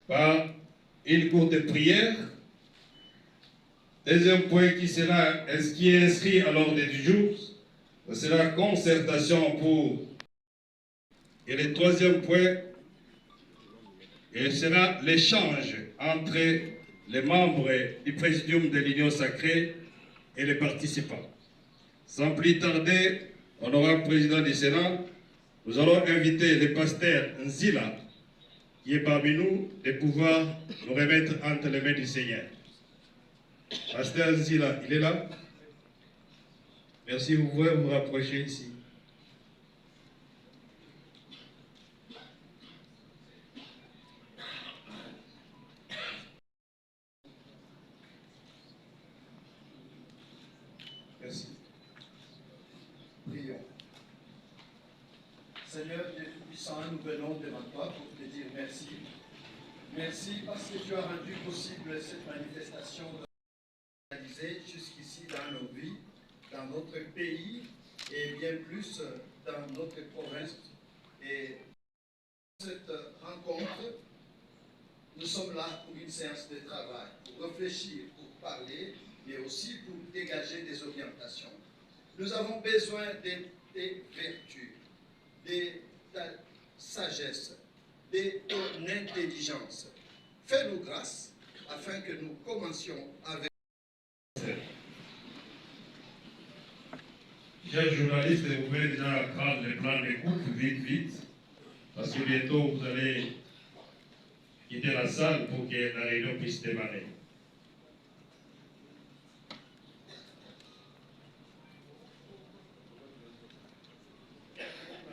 par une courte prière. Deuxième point qui est inscrit à l'ordre du jour, ce sera concertation pour. Et le troisième point, sera l'échange entre les membres du Présidium de l'Union sacrée et les participants. Sans plus tarder, honorable président du Sénat, nous allons inviter le pasteur Nzila, qui est parmi nous, de pouvoir nous remettre entre les mains du Seigneur. Pasteur Nzila, il est là? Merci, vous pouvez vous rapprocher ici. Merci. Prions. Seigneur Dieu Tout-Puissant, nous venons devant toi pour te dire merci. Merci parce que tu as rendu possible cette manifestation réalisée jusqu'ici dans nos vies, dans notre pays et bien plus dans notre province. Et cette rencontre, nous sommes là pour une séance de travail, pour réfléchir, pour parler, mais aussi pour dégager des orientations. Nous avons besoin de tes vertus, de ta sagesse, de ton intelligence. Fais-nous grâce afin que nous commencions avec... Chers journalistes, vous pouvez déjà prendre le plan d'écoute vite, parce que bientôt vous allez quitter la salle pour que la réunion puisse démarrer.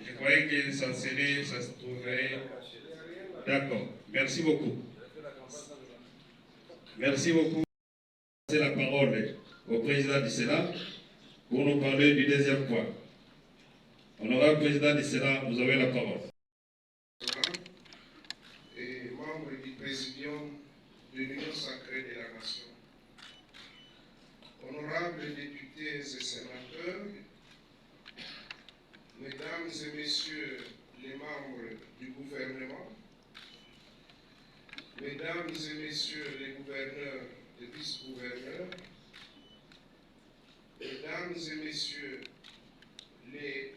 Je croyais que ça se trouverait... D'accord, merci beaucoup. Merci beaucoup. C'est la parole au président du Sénat pour nous parler du deuxième point. Honorable président du Sénat, vous avez la parole. Et membre du Présidium de l'Union sacrée de la Nation. Honorables députés et sénateurs, mesdames et messieurs les membres du gouvernement, mesdames et messieurs les gouverneurs et vice-gouverneurs, mesdames et messieurs les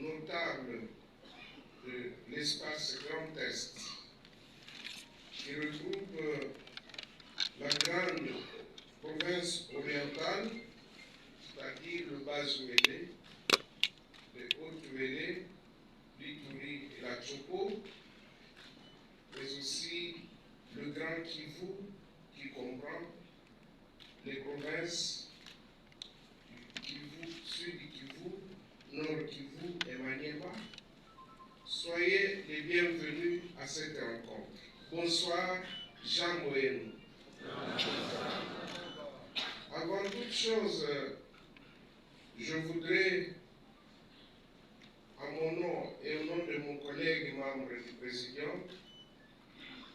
notables de l'espace Grand Est, qui regroupe la grande province orientale, c'est-à-dire le Bas-Ouélé, les Hautes-Ouélé, l'Ituri et la Tchoko, mais aussi le Grand Kivu qui comprend les provinces du Kivu, Sud Kivu, Nord Kivu et Maniema. Soyez les bienvenus à cette rencontre. Bonsoir, Jean Moënou. Avant toute chose, je voudrais, à mon nom et au nom de mon collègue membre du Présidium,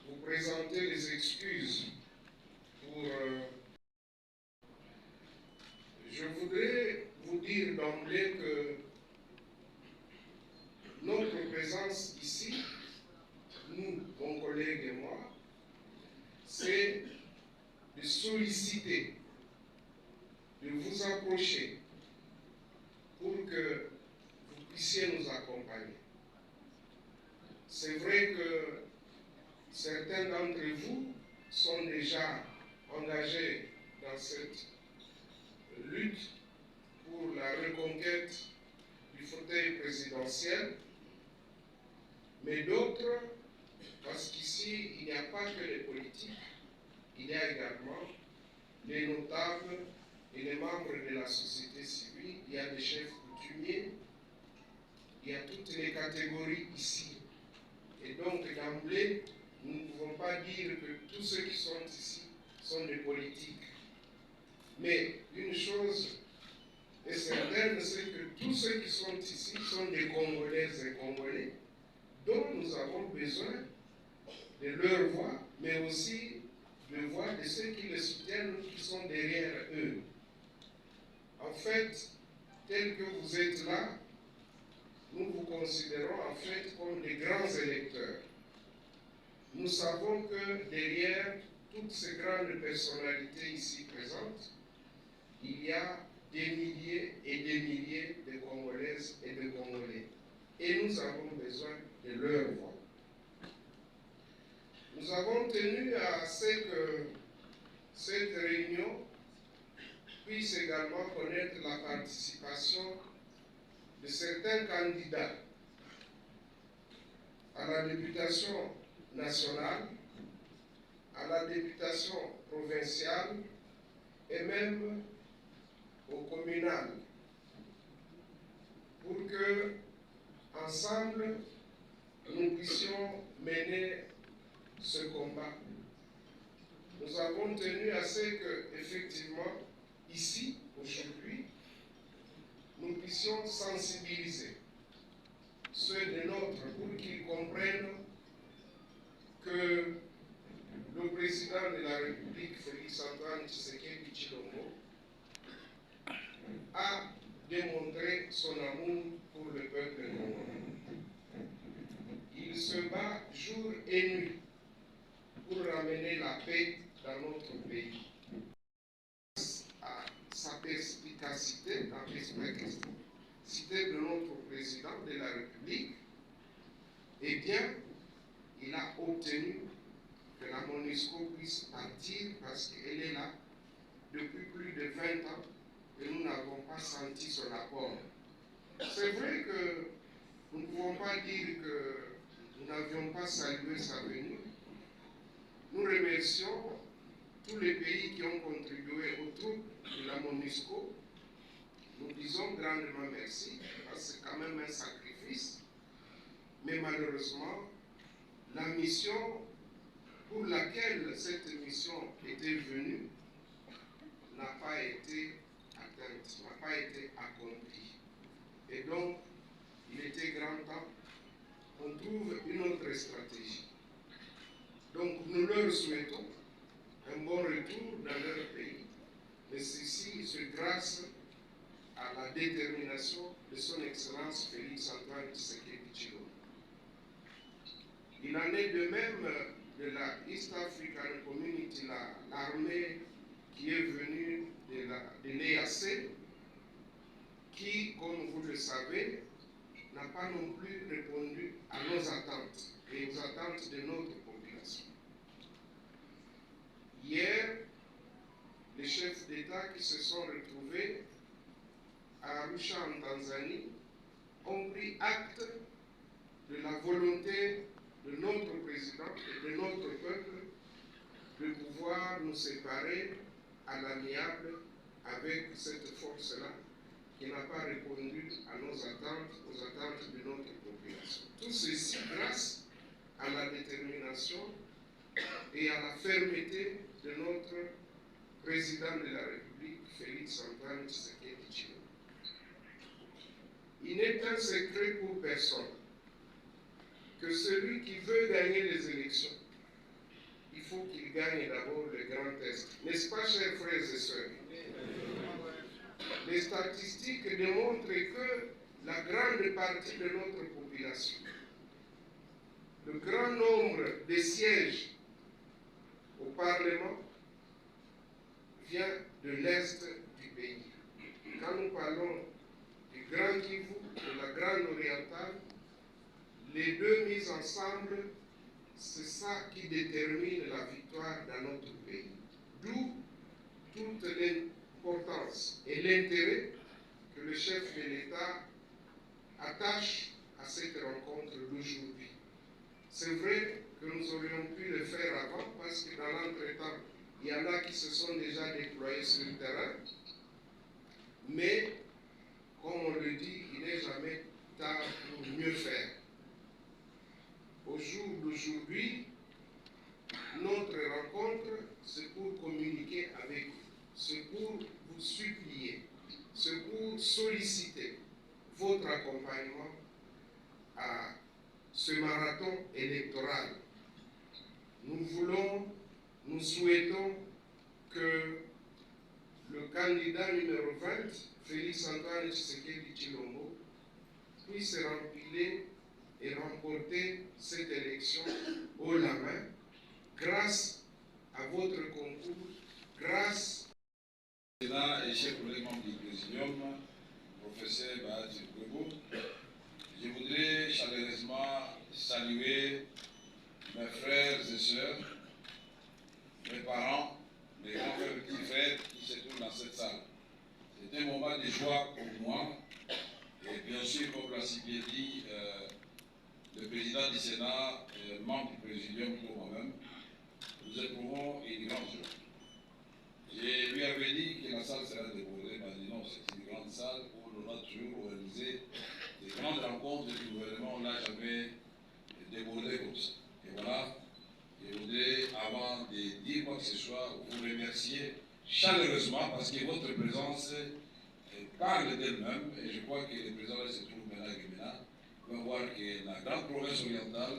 vous présenter les excuses pour... je voudrais vous dire d'emblée que notre présence ici, nous, mon collègue et moi, c'est de solliciter, de vous approcher pour que vous puissiez nous accompagner. C'est vrai que certains d'entre vous sont déjà engagés dans cette lutte pour la reconquête du fauteuil présidentiel, mais d'autres, parce qu'ici, il n'y a pas que les politiques, il y a également les notables et les membres de la société civile, il y a des chefs coutumiers, il y a toutes les catégories ici. Et donc, d'emblée, nous ne pouvons pas dire que tous ceux qui sont ici sont des politiques. Mais une chose est certaine, c'est que tous ceux qui sont ici sont des Congolaises et Congolais dont nous avons besoin de leur voix, mais aussi de voix de ceux qui les soutiennent, qui sont derrière eux. En fait, tel que vous êtes là, nous vous considérons en fait comme des grands électeurs. nous savons que derrière toutes ces grandes personnalités ici présentes, il y a des milliers et des milliers de Congolaises et de Congolais. Et nous avons besoin de leur voix. Nous avons tenu à ce que cette réunion puisse également connaître la participation de certains candidats à la députation nationale, à la députation provinciale et même au communal, pour que, ensemble, nous puissions mener ce combat. Nous avons tenu à ce que, effectivement, ici, aujourd'hui, nous puissions sensibiliser ceux des nôtres pour qu'ils comprennent que le président de la République, Félix-Antoine Tshisekedi Tshilombo, a démontré son amour pour le peuple congolais. Il se bat jour et nuit pour ramener la paix dans notre pays. À sa perspicacité, la perspicacité de notre président de la République, eh bien, il a obtenu que la MONUSCO puisse partir parce qu'elle est là depuis plus de 20 ans et nous n'avons pas senti son apport. C'est vrai que nous ne pouvons pas dire que nous n'avions pas salué sa venue. Nous remercions tous les pays qui ont contribué aux troupes de la MONUSCO. Nous disons grandement merci, parce que c'est quand même un sacrifice. Mais malheureusement, la mission pour laquelle cette mission était venue n'a pas été atteinte, n'a pas été accomplie. Et donc, il était grand temps qu'on trouve une autre stratégie. Donc, nous leur souhaitons un bon retour dans leur pays, mais ceci, c'est grâce à la détermination de son Excellence Félix-Antoine Tshisekedi Tshilombo. Il en est de même de la East African Community, l'armée qui est venue de l'EAC, qui, comme vous le savez, n'a pas non plus répondu à nos attentes et aux attentes de notre population. Hier, les chefs d'État qui se sont retrouvés à Arusha en Tanzanie ont pris acte de la volonté de notre président et de notre peuple de pouvoir nous séparer à l'amiable avec cette force-là qui n'a pas répondu à nos attentes, aux attentes de notre population. Tout ceci grâce à la détermination et à la fermeté de notre président de la République, Félix-Antoine Tshisekedi Tshilombo. Il n'est un secret pour personne que celui qui veut gagner les élections, il faut qu'il gagne d'abord le Grand Est. N'est-ce pas, chers frères et sœurs? Les statistiques démontrent que la grande partie de notre population, le grand nombre de sièges au Parlement vient de l'Est du pays. Quand nous parlons du Grand Kivu, de la Grande Orientale, les deux mises ensemble, c'est ça qui détermine la victoire dans notre pays. D'où toute l'importance et l'intérêt que le chef de l'État attache à cette rencontre d'aujourd'hui. C'est vrai que nous aurions pu le faire avant parce que dans l'entretemps, il y en a qui se sont déjà déployés sur le terrain, mais comme on le dit, il n'est jamais tard pour mieux faire. Au jour d'aujourd'hui, notre rencontre, c'est pour communiquer avec vous, c'est pour vous supplier, c'est pour solliciter votre accompagnement à ce marathon électoral. Nous souhaitons que le candidat numéro 20, Félix-Antoine Tshisekedi Tshilombo, puisse remplir et remporter cette élection haut la main grâce à votre concours, grâce Président et chers collègues membres du Présidium, professeur Bahati Kwebo, je voudrais chaleureusement saluer mes frères et sœurs, mes parents, mes grands frères et petits frères qui se trouvent dans cette salle. C'est un moment de joie pour moi. Et bien sûr, comme l'a si bien dit le président du Sénat, membre du Présidium pour moi-même, nous éprouvons une grande joie. Je lui avais dit que la salle sera débordée. Il m'a dit non, c'est une grande salle où l'on a toujours organisé des grandes rencontres du gouvernement. On n'a jamais débordé comme ça. Et voilà, je voudrais, avant de dire quoi que ce soit, vous remercier chaleureusement parce que votre présence parle d'elle-même. Et je crois que le président se trouve maintenant à Guémena. On va voir que la grande province orientale,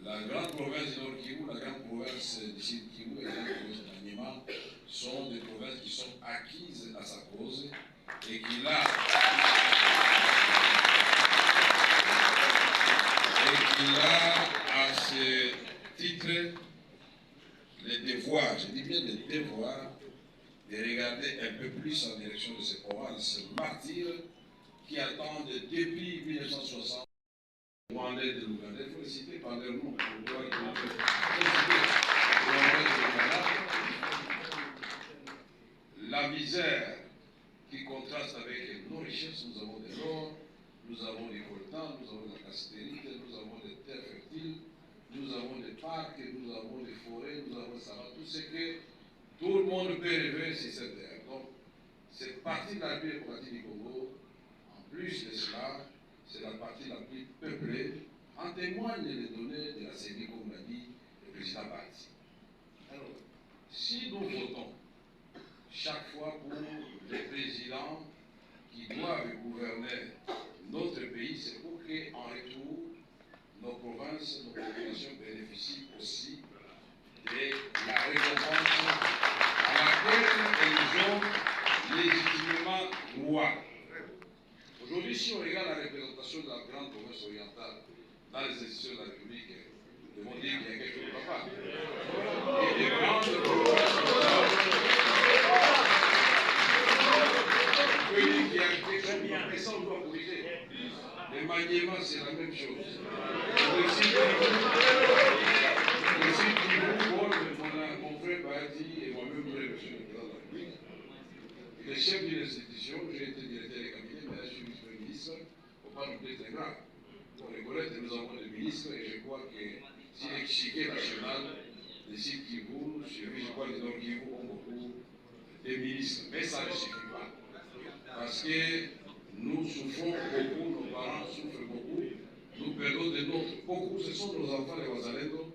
la grande province du Nord Kivu, la grande province du Sud Kivu et la grande province de Maniema sont des provinces qui sont acquises à sa cause et qu'il a, à ce titre le devoir, je dis bien le devoir, de regarder un peu plus en direction de ces provinces martyrs qui attendent depuis 1960. Rwandais de l'Ouganda, il faut les citer par leur nom. La misère qui contraste avec nos richesses, nous avons de l'or, nous avons des coltans, nous avons de la castérite, nous avons des terres fertiles, nous avons des parcs, nous avons des forêts, nous avons ça, tout ce que tout le monde peut rêver sur cette terre. Donc, cette partie de la République démocratique du Congo, en plus de cela, c'est la partie la plus peuplée. En témoignent les données de la CENI, comme l'a dit le président Bahati. Alors, si nous votons chaque fois pour les présidents qui doivent gouverner notre pays, c'est pour qu'en retour, nos provinces, nos populations bénéficient aussi de la récompense à laquelle ils ont légitimement droit. Aujourd'hui, si on regarde la représentation de la grande province orientale dans les institutions de la République, ils vont dire qu'il y a quelque chose qui ne va pas. Et les grandes provinces on peut dire qu'il y a quelque chose qui ne va pas, et ça on doit corriger. Les Maniema, c'est la même chose. Le site mon frère Bahati et moi-même, nous le monsieur le président de la République, il est chef d'une institution, j'ai été directeur de cabinet, mais là je suis vice-premier ministre, il ne faut pas nous dire c'est grave. Pour reconnaître, nous avons des ministres et je crois que si l'échiquier national, les sites qui vous, je crois que les Nord Kivu ont beaucoup de ministres, mais ça ne suffit pas. Parce que nous souffrons beaucoup, nos parents souffrent beaucoup, nous perdons de notre beaucoup. Ce sont nos enfants, les Wazalendo,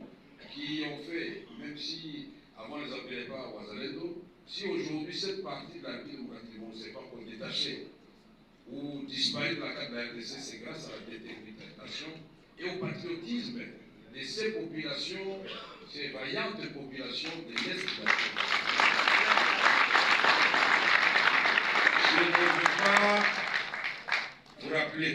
qui ont fait, même si avant on ne les appelait pas Wazalendo, si aujourd'hui cette partie de la République démocratique, on ne sait pas pour détacher ou disparaître de la carte de la RDC, c'est grâce à la détermination et au patriotisme de ces populations, ces vaillantes populations de l'Est de la République. Je ne veux pas vous rappeler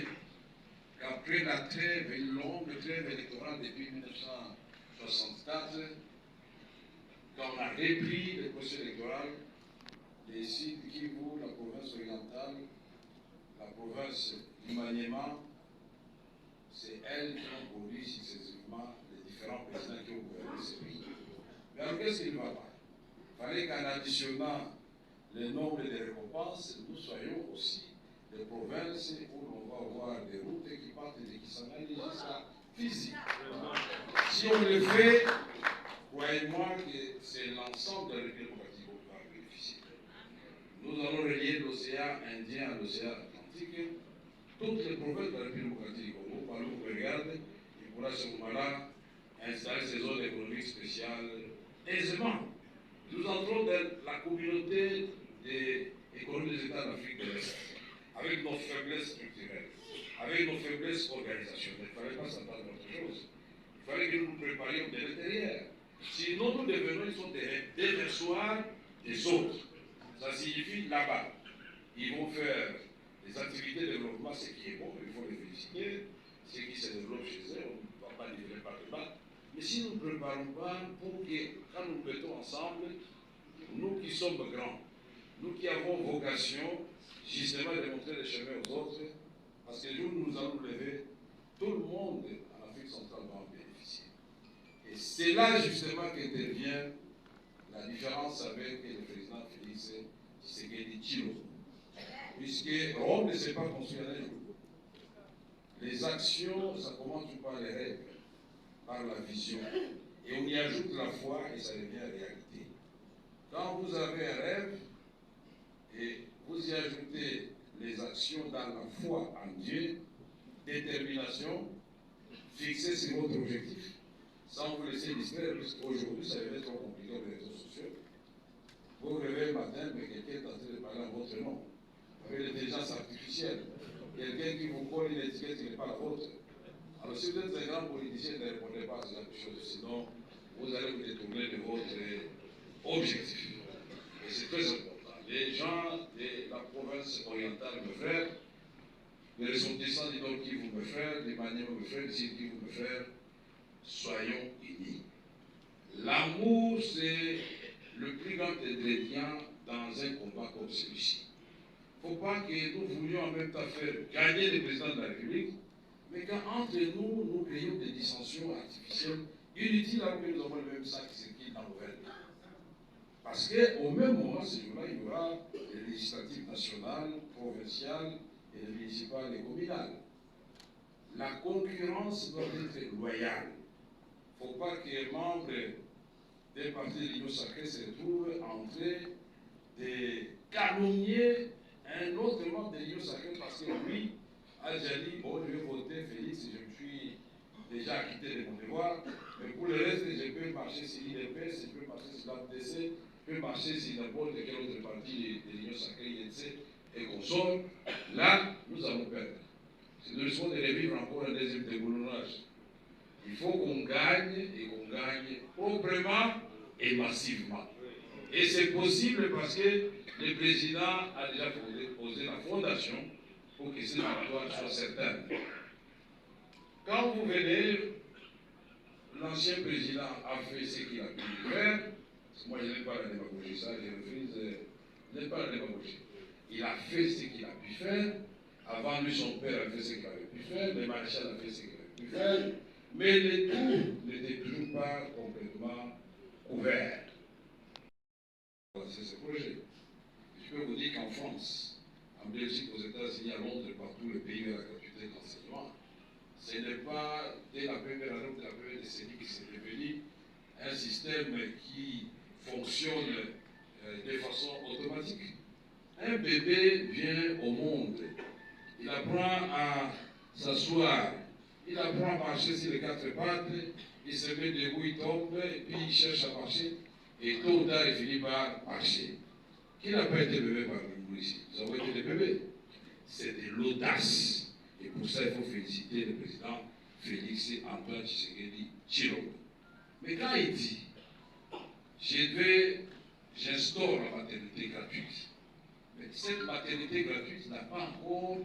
qu'après la trêve, une longue trêve électorale depuis 1964, quand on a repris le processus électoral, les sites Kivu, la province orientale, la province du Maniema, c'est elles qui ont produit successivement les différents présidents qui ont gouverné ce pays. Mais alors qu'est-ce qui ne va pas? Il fallait qu'en additionnant le nombre de récompenses, nous soyons aussi des provinces où l'on va avoir des routes qui partent de Kisangani jusqu'à Fizi. Si on le fait, croyez-moi que c'est l'ensemble de la République démocratique qui va bénéficier. Nous allons relier l'océan Indien à l'océan Atlantique. Toutes les provinces de la République démocratique du Congo, par où on regarde, il pourra à ce moment-là installer ces zones économiques spéciales aisément. Nous entrons dans la communauté des économies des États d'Afrique de l'Est, avec nos faiblesses structurelles, avec nos faiblesses organisationnelles. Il ne fallait pas s'attendre à autre chose. Il fallait que nous nous préparions de l'intérieur. Sinon, nous devenons des déversoirs des autres. Ça signifie là-bas, ils vont faire des activités de développement, ce qui est bon, il faut les féliciter. ce qui se développe chez eux, on ne va pas livrer par le bas. Mais si nous ne préparons pas pour que, quand nous mettons ensemble, nous qui sommes grands, nous qui avons vocation, justement, de montrer le chemin aux autres, parce que nous, nous allons lever, tout le monde en Afrique centrale va en bénéficier. Et c'est là, justement, qu'intervient la différence avec le président Félix Tshisekedi Tshilombo. Puisque Rome ne s'est pas construit en un jour. Les actions, ça commence par les rêves, par la vision. Et on y ajoute la foi et ça devient réalité. Quand vous avez un rêve et vous y ajoutez les actions dans la foi en Dieu, détermination, fixer sur votre objectif, sans vous laisser distraire, parce qu'aujourd'hui, ça devient trop compliqué avec les réseaux sociaux. Vous vous réveillez le matin, mais quelqu'un est en train de parler en votre nom, avec l'intelligence artificielle. Quelqu'un qui vous colle une étiquette qui n'est pas la vôtre. Alors, si vous êtes un grand politicien, ne répondez pas à ce genre de choses, sinon, vous allez vous détourner de votre objectif. Et c'est très important. Les gens de la province orientale, mes frères, les ressortissants du Nord Kivu, mes frères, des Maniema, mes frères, du Sud Kivu, mes frères, soyons unis. L'amour, c'est le plus grand ingrédient dans un combat comme celui-ci. Il ne faut pas que nous voulions en même temps faire gagner le président de la République, mais qu'entre nous, nous créons des dissensions artificielles inutiles alors que nous avons le même sac qui circule dans nos veines. Parce qu'au même moment, ce jour-là, il y aura les législatives nationales, provinciales, et les municipales et communales. La concurrence doit être loyale. Il ne faut pas que les membres des partis de l'Union sacrée se retrouvent en train de calomnier un autre membre de l'Union sacrée parce que lui a déjà dit bon, je vais voter Félix, je me suis déjà acquitté de mon devoir, mais pour le reste, je peux marcher sur l'IDPS, je peux marcher sur l'APDC, je peux marcher sur n'importe quel autre parti de l'Union sacrée, INC et consorts. Là, nous allons perdre. C'est de risquons de revivre encore un deuxième déboulonnage. Il faut qu'on gagne et qu'on gagne proprement et massivement. Et c'est possible parce que le président a déjà posé la fondation pour que cette victoire soit certaine. Quand vous venez, l'ancien président a fait ce qu'il a pu faire. Moi, je n'aime pas la démagogie, ça, je refuse. Je n'aime pas la démagogie. Il a fait ce qu'il a pu faire. Avant lui, son père a fait ce qu'il avait pu faire. Le maréchal a fait ce qu'il avait pu faire. Mais le tout n'était toujours pas complètement couvert. C'est ce projet. Je peux vous dire qu'en France, en Belgique, aux États-Unis, à Londres, partout le pays de la gratuité d'enseignement, ce n'est pas dès la première année ou de la première décennie qui s'est devenu un système qui fonctionne de façon automatique. Un bébé vient au monde, il apprend à s'asseoir, il apprend à marcher sur les quatre pattes, il se met debout, il tombe, et puis il cherche à marcher, et tôt ou tard il finit par marcher. Qui n'a pas été bébé parmi nous ici? Nous avons été des bébés. C'est de l'audace. Et pour ça, il faut féliciter le président Félix Antoine Tshisekedi Tshilombo. Mais quand il dit, j'instaure la maternité gratuite, mais cette maternité gratuite n'a pas encore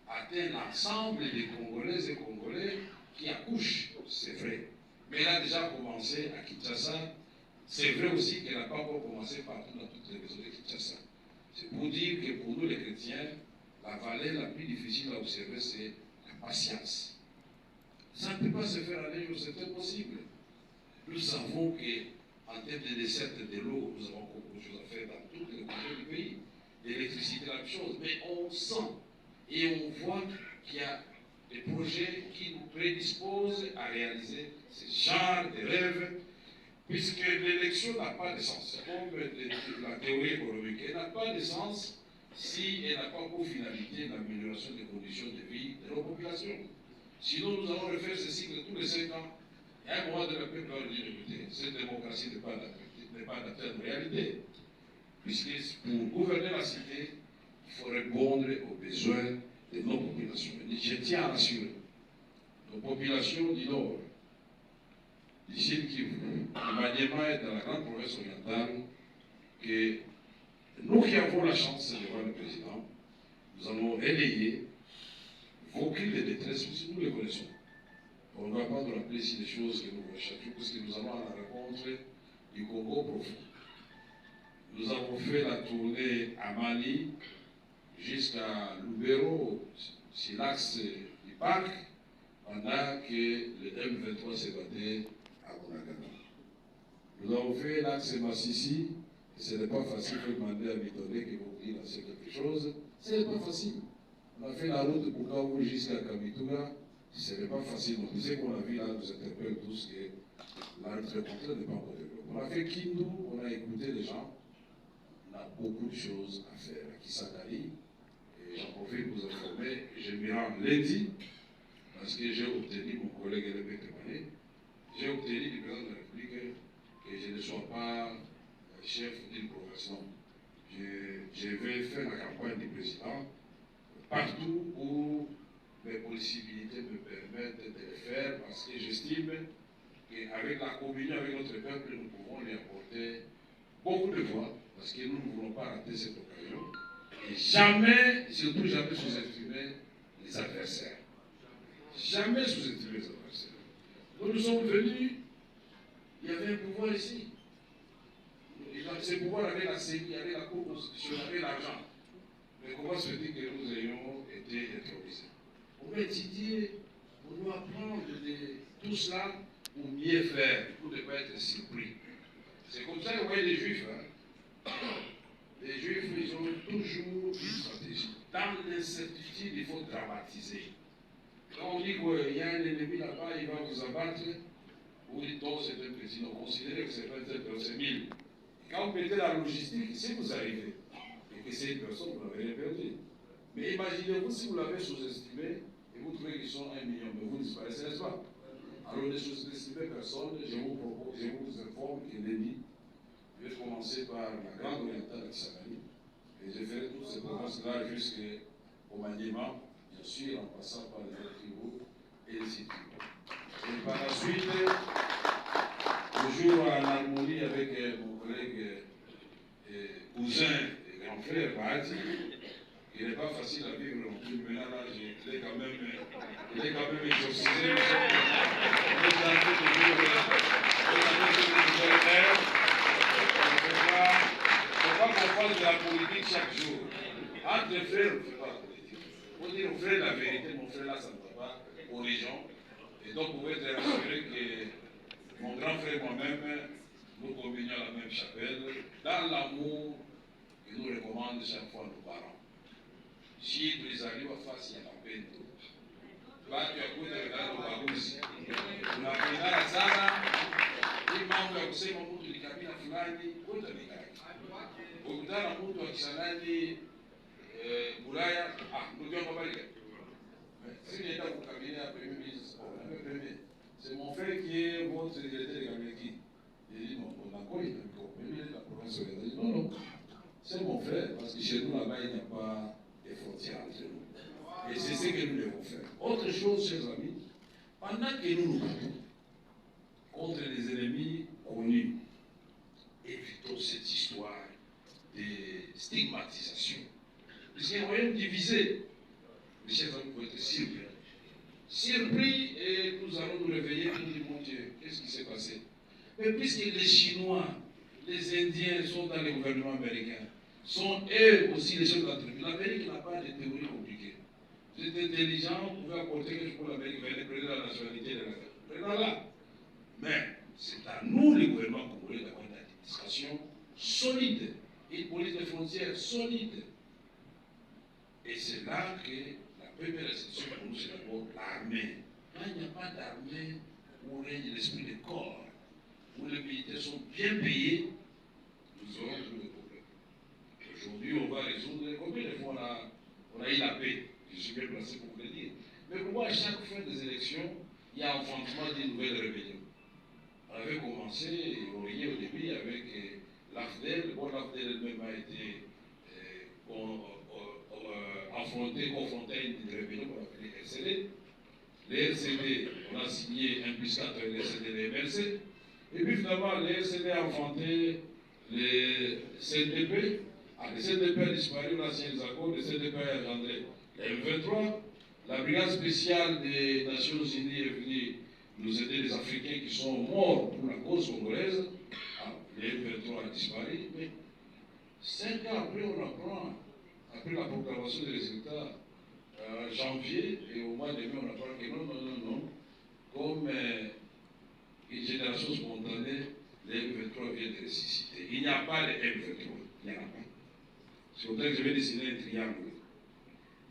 atteint l'ensemble des Congolaises et Congolais qui accouchent, c'est vrai. Mais elle a déjà commencé à Kinshasa. C'est vrai aussi qu'elle n'a pas encore commencé partout dans toutes les maisons de Kinshasa. C'est pour dire que pour nous les chrétiens, la valeur la plus difficile à observer, c'est la patience. Ça ne peut pas se faire en un jour, c'est impossible. Nous savons qu'en termes de desserte de l'eau, nous avons beaucoup de choses à faire dans toutes les régions du pays. L'électricité, la même chose. Mais on sent et on voit qu'il y a des projets qui nous prédisposent à réaliser ce genre de rêves, puisque l'élection n'a pas de sens. C'est comme la théorie économique. Elle n'a pas de sens si elle n'a pas pour finalité l'amélioration des conditions de vie de nos populations. Sinon, nous allons refaire ce cycle tous les 5 ans. Et à un moment de la peuple va dire, écoutez, cette démocratie n'est pas adaptée à nos réalités. Puisque pour gouverner la cité, il faut répondre aux besoins de nos populations. Et je tiens à rassurer nos populations du Nord, du Sud Kivu, du Maniema et de la grande province orientale, que nous qui avons la chance de voir le président, nous allons relayer vos cris de détresse, nous les connaissons. On ne va pas nous rappeler ici des choses que nous recherchons, parce que nous allons à la rencontre du Congo profond. Nous avons fait la tournée à Mali jusqu'à Lubero, sur l'axe du parc, pendant que le M23 s'est battu à Bunagana. Nous avons fait l'axe Massissi, et ce n'est pas facile de demander à Mitone que vous dites c'est quelque chose. Ce n'est pas facile. On a fait la route de Bukavu jusqu'à Kamituga, ce n'est pas facile. Donc, ce qu'on a vu là nous interpelle tous que la rencontre n'est pas encore développée. On a fait Kindu, on a écouté les gens. On a beaucoup de choses à faire à Kisangani. Et j'en profite pour vous informer, je me rends lundi, parce que j'ai obtenu, mon collègue Elébé Témané, j'ai obtenu du président de la République que je ne sois pas chef d'une province. Je vais faire la campagne du président partout où mes possibilités me permettent de le faire, parce que j'estime qu'avec la communion avec notre peuple, nous pouvons lui apporter beaucoup de voix, parce que nous ne voulons pas rater cette occasion. Et jamais, surtout jamais sous-estimer les adversaires. Jamais sous-estimer les adversaires. Quand nous sommes venus, il y avait un pouvoir ici. Ce pouvoir avait la CENI, avait la Cour constitutionnelle, avait l'argent. Mais comment se fait-il que nous ayons été intronisés? On va étudier, on doit apprendre de tout cela pour mieux faire, pour ne pas être surpris. C'est comme ça que vous voyez les Juifs. Hein? Les Juifs, ils ont toujours une stratégie. Dans l'incertitude, il faut dramatiser. Quand on dit qu'il y a un ennemi là-bas, il va vous abattre, vous dites donc c'est un président. Considérez que c'est pas une personne, c'est 1000. Quand vous mettez la logistique, si vous arrivez, et que c'est une personne, vous n'avez rien perdu. Mais imaginez-vous si vous l'avez sous-estimé, et vous trouvez qu'ils sont 1 million, mais vous disparaissez, n'est-ce pas? Alors ne sous-estimez personne, je vous informe que l'ennemi, je vais commencer par la grande orientale de Kisangani, et je ferai toutes ces provinces-là jusqu'au Maniema, bien sûr, en passant par les autres tribus et les sites. Et par la suite, toujours en harmonie avec mon collègue cousin et grand frère Bahati, il n'est pas facile à vivre non plus. Maintenant, là, il est quand même exorcisé. On parle de la politique chaque jour. Entre les frères, on ne fait pas la politique. Il faut dire aux frères la vérité, mon frère là, ça ne va pas, corrigeons. Et donc, vous pouvez être rassuré que mon grand frère et moi-même, nous communions à la même chapelle, dans l'amour que nous recommandons chaque fois nos parents. Si tu les arrives à faire, il y a la peine. Là, tu as écouté dans le baguzi. Tunapenda la sana, hii mambo ya kusema mtu ni kabila fulani, kuta ni kaki. Ukutana mtu wa Kisangani, Bulaya, ndugu yangu habari gani? Si nienda kukabilia premier ministre, c'est mon frère qui est votre secrétaire de Kameki. Il dit non, on a quoi, il a dit la province il dit non, c'est mon frère, parce que chez nous là-bas, il n'y a pas de frontières entre nous. Et c'est ce que nous devons faire. Autre chose, chers amis, pendant que nous nous battons contre les ennemis connus, évitons cette histoire de stigmatisation. Parce qu'il y a un royaume divisé. Les chers amis, vous être surpris. Surpris, et nous allons nous réveiller pour dire, mon Dieu, qu'est-ce qui s'est passé? Mais puisque les Chinois, les Indiens sont dans le gouvernement américain, sont eux aussi les chefs d'entreprise. L'Amérique n'a pas de théorie compliquée. Vous êtes intelligent, vous pouvez apporter quelque chose pour l'Amérique, vous allez prendre la nationalité de la guerre. Prenons-la. Mais c'est à nous, les gouvernements congolais, d'avoir une administration solide, une politique de frontières solide. Et c'est là que la première institution pour nous, c'est d'abord l'armée. Quand il n'y a pas d'armée où règne l'esprit de corps, où les militaires sont bien payés, nous aurons toujours des problèmes. Aujourd'hui, on va résoudre. Combien de fois on a eu la paix? Je suis bien placé pour vous le dire. Mais pour moi, à chaque fin des élections, il y a un enfantement d'une nouvelle rébellion. On avait commencé, on riait au début avec l'AFDEL. Bon, l'AFDEL elle-même a été confronté à une rébellion qu'on appelait LCD. Les LCD, on a signé un plus 4 les LCD et les MLC. Et puis finalement, les LCD a enfanté les CNDP. Les CNDP a disparu, on a signé les accords, les CNDP a engendré les M23. La brigade spéciale des Nations Unies est venue nous aider, les Africains qui sont morts pour la cause congolaise. Les M23 a disparu, mais 5 ans après, on apprend, après la proclamation des résultats, janvier, et au mois de mai, on apprend que non, comme une génération spontanée, les M23 viennent de ressusciter. Il n'y a pas de M23, il n'y en a pas. C'est pour ça que je vais dessiner un triangle.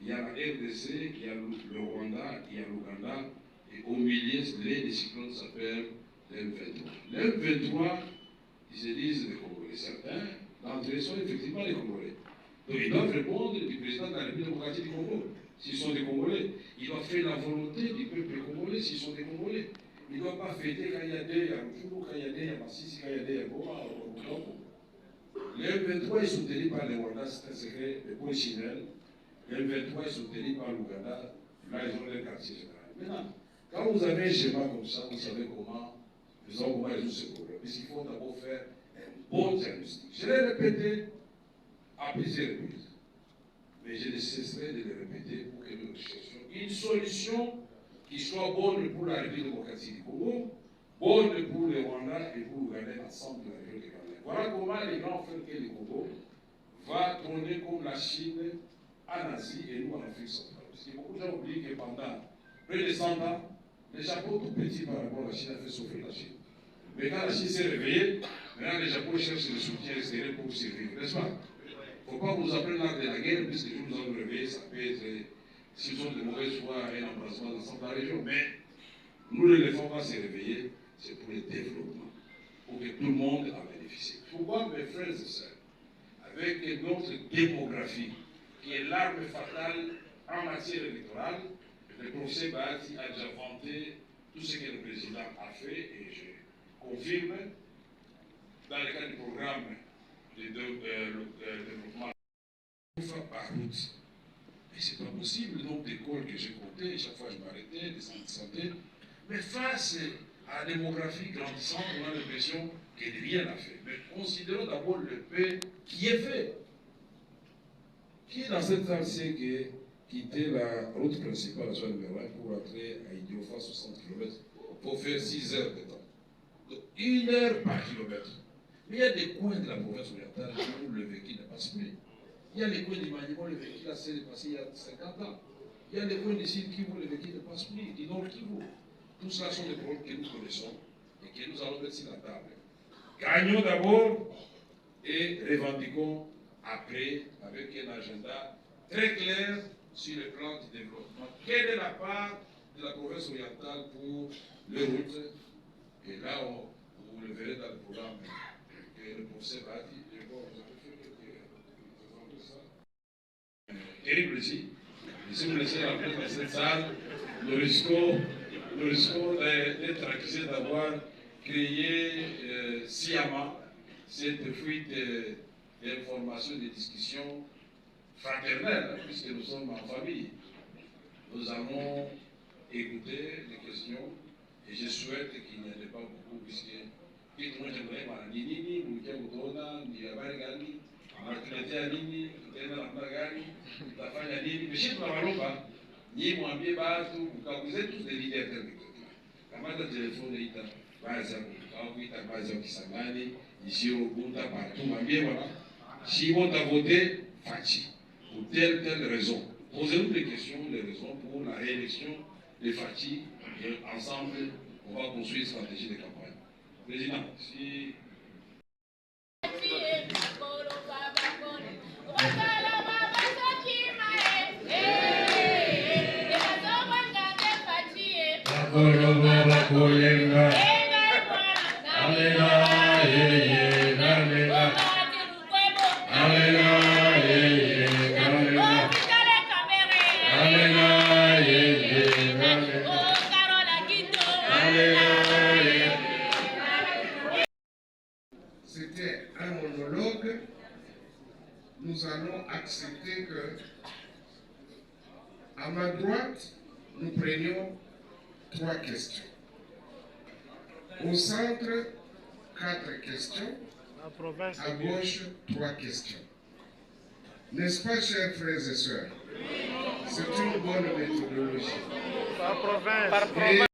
Il y a la RDC, il y a le Rwanda, il y a l'Ouganda, et au milieu, les cyclones s'appellent les M23. Les M23, ils se disent les Congolais. Certains d'entre eux sont effectivement les Congolais. Donc ils doivent répondre du président de la République démocratique du Congo, s'ils sont des Congolais. Ils doivent faire la volonté du peuple congolais, s'ils sont des Congolais. Ils ne doivent pas fêter quand il y a des, il y a Rufuru, quand il y a des, il y a Massisi, quand il y a des, il y a Goma, les M23 ils sont tenus par les Rwandais, c'est un secret de polichinelle. Les M23 ils sont tenus par l'Ouganda, là ils ont leur quartier général. Maintenant, quand vous avez un schéma comme ça, vous savez comment résoudre ce problème. Parce qu'il faut d'abord faire un bon diagnostic. Je l'ai répété à plusieurs reprises, mais je ne cesserai de le répéter pour que nous cherchions une solution qui soit bonne pour la République démocratique du Congo, bonne pour le Rwanda et pour l'Ouganda, ensemble de la République démocratique. Voilà comment les grands frères que le Congo va tourner comme la Chine en Asie et nous en Afrique centrale. Parce que beaucoup de gens oublient que pendant près de 100 ans, le Japon tout petit par rapport à la Chine a fait souffrir la Chine. Mais quand la Chine s'est réveillée, maintenant le Japon cherche le soutien extérieur pour survivre, n'est-ce pas? Il ne faut pas vous apprendre l'art de la guerre, puisque nous allons réveiller, ça peut être, s'ils sont de mauvaise foi, un emplacement dans l'ensemble de la région. Mais nous, les éléphants, vont se réveiller, c'est pour le développement, pour que tout le monde en bénéficie. Pourquoi, mes frères et sœurs, avec notre démographie, qui est l'arme fatale en matière électorale, le professeur Bahati a déjà vanté tout ce que le président a fait, et je confirme, dans le cadre du programme de développement par route. Mais ce n'est pas possible, le nombre d'écoles que j'ai comptées, chaque fois je m'arrêtais, des centres de santé. Mais face à la démographie grandissante, on a l'impression que rien n'a fait. Mais considérons d'abord le peu qui est fait. Qui dans cette salle sait que quitter la route principale à numéro 1 pour entrer à Idiofa 60 km, il faut faire 6 heures de temps. Donc 1 heure par kilomètre. Mais il y a des coins de la province orientale où le véhicule ne passe plus. Il y a les coins du Maniement, le véhicule a cessé de passer il y a 50 ans. Il y a les coins du Sud Kivu, le véhicule ne passe plus, du Nord Kivu. Tout cela sont des problèmes que nous connaissons et que nous allons mettre sur la table. Gagnons d'abord et revendiquons après avec un agenda très clair sur le plan du développement. Quelle est la part de la province orientale pour les routes? Et là, vous le verrez dans le programme que le professeur a dit. Terrible ici. Si vous laissez la place dans cette salle, nous risquons d'être accusés d'avoir créé sciemment cette fuite d'informations, de discussions fraternelles, puisque nous sommes en famille. Nous allons écouter les questions et je souhaite qu'il n'y en ait pas beaucoup, puisque tout le monde aimerait Nini, Moukia ni Abarigani, Martinete Nini, Tena Magani, Tafanya Nini, mais chez Mamalomba, ni Mwambie Batu, vous êtes tous des leaders territoriaux. Kamata téléphone ita, baza kuita baza Kisangani, ici au Bunda, partout, Mwambie voilà. Si on a voté, Fachi, pour telle raison. Posez-nous des questions, les raisons pour la réélection de Fachi, et ensemble, on va construire une stratégie de campagne. Président, si... C'était un monologue. Nous allons accepter que, à ma droite, nous prenions 3 questions. Au centre, 4 questions. À gauche, 3 questions. N'est-ce pas, chers frères et sœurs? C'est une bonne méthodologie. Par province.